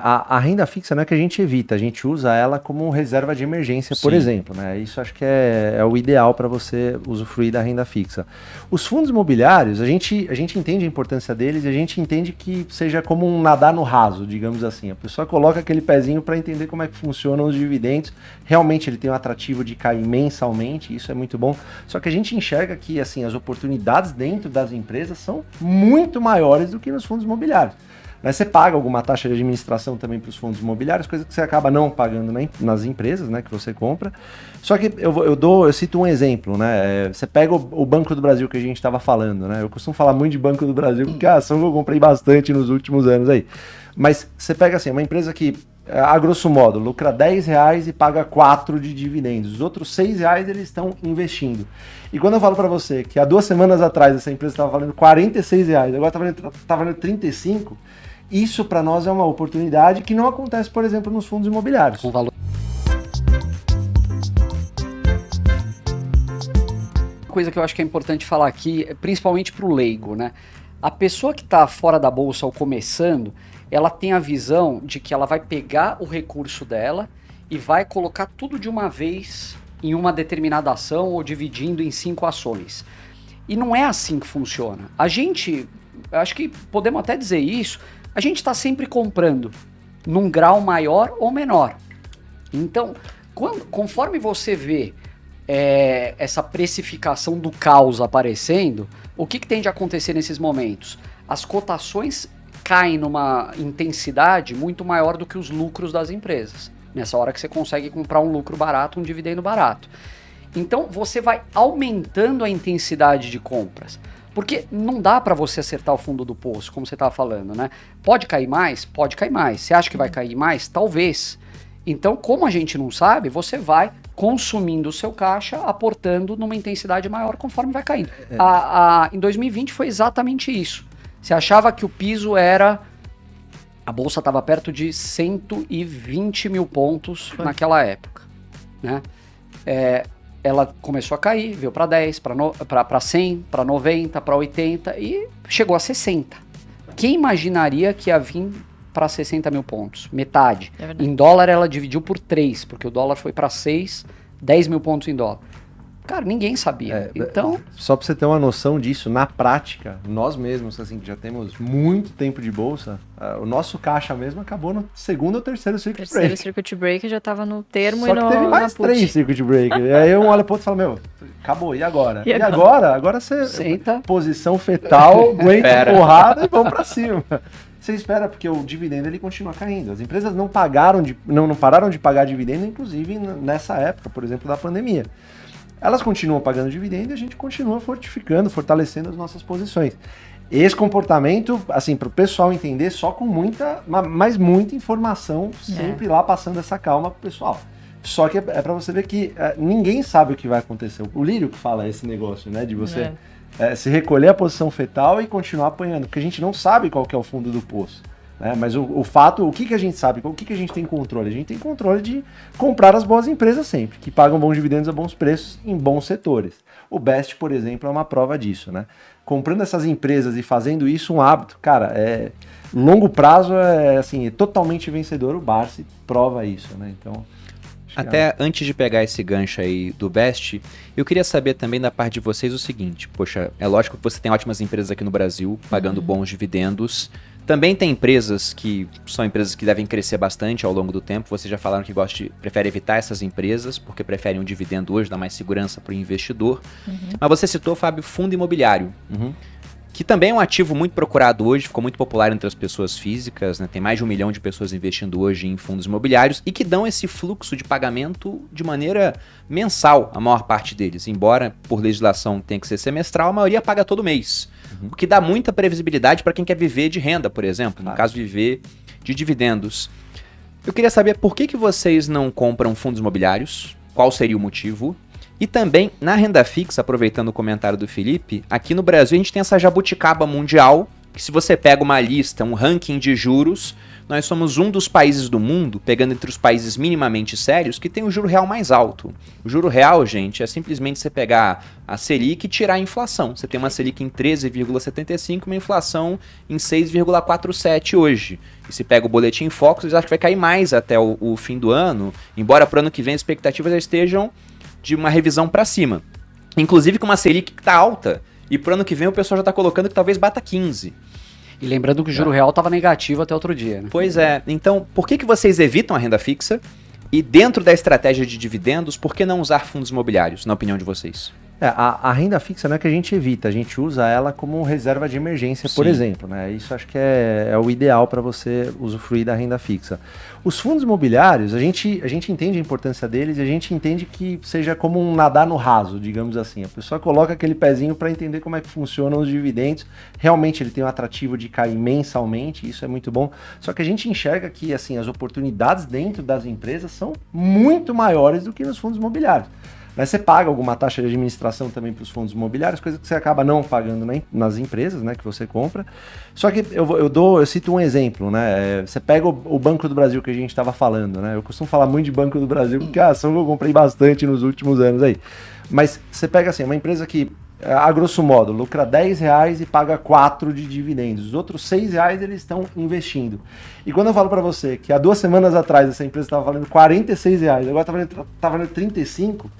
A renda fixa não é que a gente evita, a gente usa ela como reserva de emergência, por exemplo, né? Isso acho que é o ideal para você usufruir da renda fixa. Os fundos imobiliários, a gente entende a importância deles e a gente entende que seja como um nadar no raso, digamos assim. A pessoa coloca aquele pezinho para entender como é que funcionam os dividendos. Realmente ele tem um atrativo de cair mensalmente, isso é muito bom. Só que a gente enxerga que assim, as oportunidades dentro das empresas são muito maiores do que nos fundos imobiliários. Você paga alguma taxa de administração também para os fundos imobiliários, coisa que você acaba não pagando nas empresas, né, que você compra. Só que eu cito um exemplo, né? Você pega o Banco do Brasil que a gente estava falando, né? Eu costumo falar muito de Banco do Brasil, porque é a ação que eu comprei bastante nos últimos anos aí. Mas você pega assim, uma empresa que, a grosso modo, lucra R$10 e paga 4 de dividendos. Os outros R$6 eles estão investindo. E quando eu falo para você que há 2 semanas atrás essa empresa estava valendo R$46, agora está valendo 35, isso para nós é uma oportunidade que não acontece, por exemplo, nos fundos imobiliários. Com valor. Coisa que eu acho que é importante falar aqui, principalmente para o leigo, né? A pessoa que está fora da bolsa ou começando, ela tem a visão de que ela vai pegar o recurso dela e vai colocar tudo de uma vez em uma determinada ação ou dividindo em 5 ações. E não é assim que funciona. A gente, acho que podemos até dizer isso, a gente está sempre comprando num grau maior ou menor. Então, conforme você vê essa precificação do caos aparecendo, o que tem de acontecer nesses momentos? As cotações caem numa intensidade muito maior do que os lucros das empresas. Nessa hora que você consegue comprar um lucro barato, um dividendo barato. Então, você vai aumentando a intensidade de compras. Porque não dá para você acertar o fundo do poço, como você estava falando, né? Pode cair mais? Pode cair mais. Você acha que vai cair mais? Talvez. Então, como a gente não sabe, você vai consumindo o seu caixa, aportando numa intensidade maior conforme vai caindo. Em 2020 foi exatamente isso. Você achava que o piso era... A bolsa estava perto de 120 mil pontos naquela época, né? Ela começou a cair, veio para 10, para 100, para 90, para 80 e chegou a 60. Quem imaginaria que ia vir para 60 mil pontos? Metade. Em dólar ela dividiu por 3, porque o dólar foi para 6, 10 mil pontos em dólar. Cara, ninguém sabia. Então, só para você ter uma noção disso, na prática, nós mesmos, assim, que já temos muito tempo de bolsa, o nosso caixa mesmo acabou no segundo ou terceiro circuit break. Terceiro circuit break já estava no termo só e no... Só que teve mais 3 circuit break. E aí um olha pro outro e fala, meu, acabou, e agora? E agora? Agora você... Senta. Posição fetal, aguenta a porrada e vamos para cima. Você espera, porque o dividendo ele continua caindo. As empresas não pararam de pagar dividendo, inclusive nessa época, por exemplo, da pandemia. Elas continuam pagando dividendo e a gente continua fortificando, fortalecendo as nossas posições. Esse comportamento, assim, para o pessoal entender, só com muita informação, sempre lá passando essa calma pro pessoal. Só que é para você ver que ninguém sabe o que vai acontecer. O Lírio que fala esse negócio, né, de você se recolher a posição fetal e continuar apanhando, porque a gente não sabe qual que é o fundo do poço. Mas o fato, o que a gente sabe, o que a gente tem controle? A gente tem controle de comprar as boas empresas sempre, que pagam bons dividendos a bons preços em bons setores. O Best, por exemplo, é uma prova disso, né? Comprando essas empresas e fazendo isso um hábito, cara, longo prazo assim, totalmente vencedor. O Barsi prova isso, né? Então... Até antes de pegar esse gancho aí do Best, eu queria saber também da parte de vocês o seguinte, poxa, é lógico que você tem ótimas empresas aqui no Brasil, pagando bons dividendos. Também tem empresas que são empresas que devem crescer bastante ao longo do tempo. Vocês já falaram que prefere evitar essas empresas, porque preferem um dividendo hoje, dá mais segurança para o investidor. Mas você citou, Fábio, fundo imobiliário, que também é um ativo muito procurado hoje, ficou muito popular entre as pessoas físicas, né? Tem mais de 1 milhão de pessoas investindo hoje em fundos imobiliários e que dão esse fluxo de pagamento de maneira mensal, a maior parte deles. Embora, por legislação, tenha que ser semestral, a maioria paga todo mês. O que dá muita previsibilidade para quem quer viver de renda, por exemplo, no caso viver de dividendos. Eu queria saber por que vocês não compram fundos imobiliários, qual seria o motivo? E também, na renda fixa, aproveitando o comentário do Felipe, aqui no Brasil a gente tem essa jabuticaba mundial, que se você pega uma lista, um ranking de juros, nós somos um dos países do mundo, pegando entre os países minimamente sérios, que tem o juro real mais alto. O juro real, gente, é simplesmente você pegar a Selic e tirar a inflação. Você tem uma Selic em 13,75, uma inflação em 6,47 hoje. E se pega o boletim Focus, eles acham que vai cair mais até o fim do ano, embora para o ano que vem as expectativas já estejam de uma revisão para cima. Inclusive com uma Selic que está alta, e para o ano que vem o pessoal já está colocando que talvez bata 15. E lembrando que o juro real estava negativo até outro dia, né? Pois é. Então, por que vocês evitam a renda fixa? E dentro da estratégia de dividendos, por que não usar fundos imobiliários, na opinião de vocês? A renda fixa não é que a gente evita, a gente usa ela como reserva de emergência, por Sim. exemplo, né? Isso acho que é o ideal para você usufruir da renda fixa. Os fundos imobiliários, a gente entende a importância deles e a gente entende que seja como um nadar no raso, digamos assim. A pessoa coloca aquele pezinho para entender como é que funcionam os dividendos. Realmente ele tem um atrativo de cair mensalmente, isso é muito bom. Só que a gente enxerga que assim, as oportunidades dentro das empresas são muito maiores do que nos fundos imobiliários. Você paga alguma taxa de administração também para os fundos imobiliários, coisa que você acaba não pagando nas empresas, né, que você compra. Só que eu cito um exemplo, né? Você pega o Banco do Brasil que a gente estava falando, né? Eu costumo falar muito de Banco do Brasil porque é a ação que eu comprei bastante nos últimos anos aí. Mas você pega assim, uma empresa que, a grosso modo, lucra R$10 e paga 4 de dividendos. Os outros R$6 eles estão investindo. E quando eu falo para você que há 2 semanas atrás essa empresa estava valendo R$46, agora está valendo 35,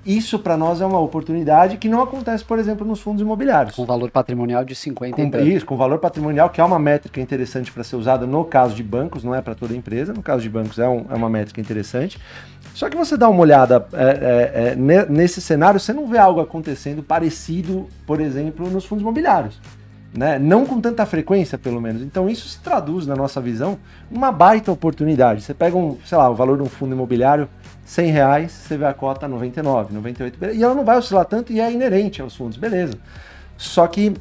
isso para nós é uma oportunidade que não acontece, por exemplo, nos fundos imobiliários. Com valor patrimonial de 50 e tanto. Isso, com valor patrimonial, que é uma métrica interessante para ser usada no caso de bancos, não é para toda empresa, no caso de bancos é uma métrica interessante. Só que você dá uma olhada nesse cenário, você não vê algo acontecendo parecido, por exemplo, nos fundos imobiliários. Né? Não com tanta frequência, pelo menos. Então isso se traduz, na nossa visão, numa baita oportunidade. Você pega o valor de um fundo imobiliário, R$100, você vê a cota 99, 98, e ela não vai oscilar tanto e é inerente aos fundos, beleza. Só que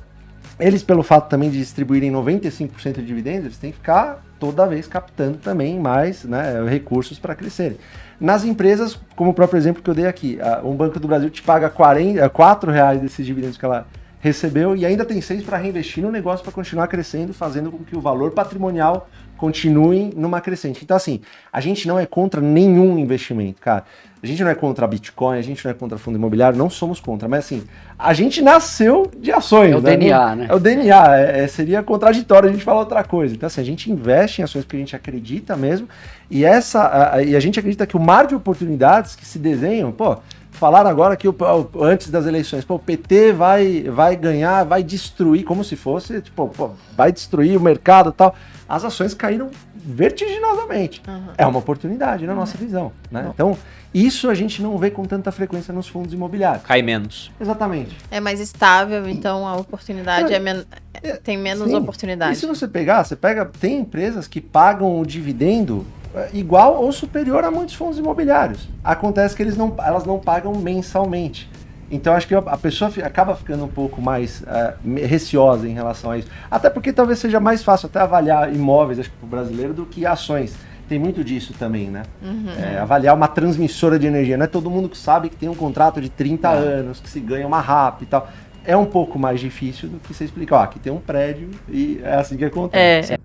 eles, pelo fato também de distribuírem 95% de dividendos, eles têm que ficar toda vez captando também mais, né, recursos para crescerem. Nas empresas, como o próprio exemplo que eu dei aqui, um Banco do Brasil te paga R$4 desses dividendos que ela recebeu e ainda tem 6 para reinvestir no negócio para continuar crescendo, fazendo com que o valor patrimonial continue numa crescente. Então, assim, a gente não é contra nenhum investimento, cara. A gente não é contra Bitcoin, a gente não é contra fundo imobiliário, não somos contra. Mas, assim, a gente nasceu de ações. É o DNA, né? É o DNA. Seria contraditório a gente falar outra coisa. Então, assim, a gente investe em ações porque a gente acredita mesmo. E a gente acredita que o mar de oportunidades que se desenham, falaram agora que antes das eleições, o PT vai ganhar, vai destruir, como se fosse, vai destruir o mercado e tal. As ações caíram vertiginosamente. Uhum. É uma oportunidade na nossa visão, né? Uhum. Então, isso a gente não vê com tanta frequência nos fundos imobiliários. Cai menos. Exatamente. É mais estável, então a oportunidade tem menos oportunidade. E se você tem empresas que pagam o dividendo igual ou superior a muitos fundos imobiliários. Acontece que elas não pagam mensalmente. Então acho que a pessoa acaba ficando um pouco mais receosa em relação a isso. Até porque talvez seja mais fácil até avaliar imóveis, acho que para o brasileiro, do que ações. Tem muito disso também, né? Uhum. Avaliar uma transmissora de energia. Não é todo mundo que sabe que tem um contrato de 30 anos, que se ganha uma RAP e tal. É um pouco mais difícil do que você explicar. Aqui tem um prédio e é assim que acontece.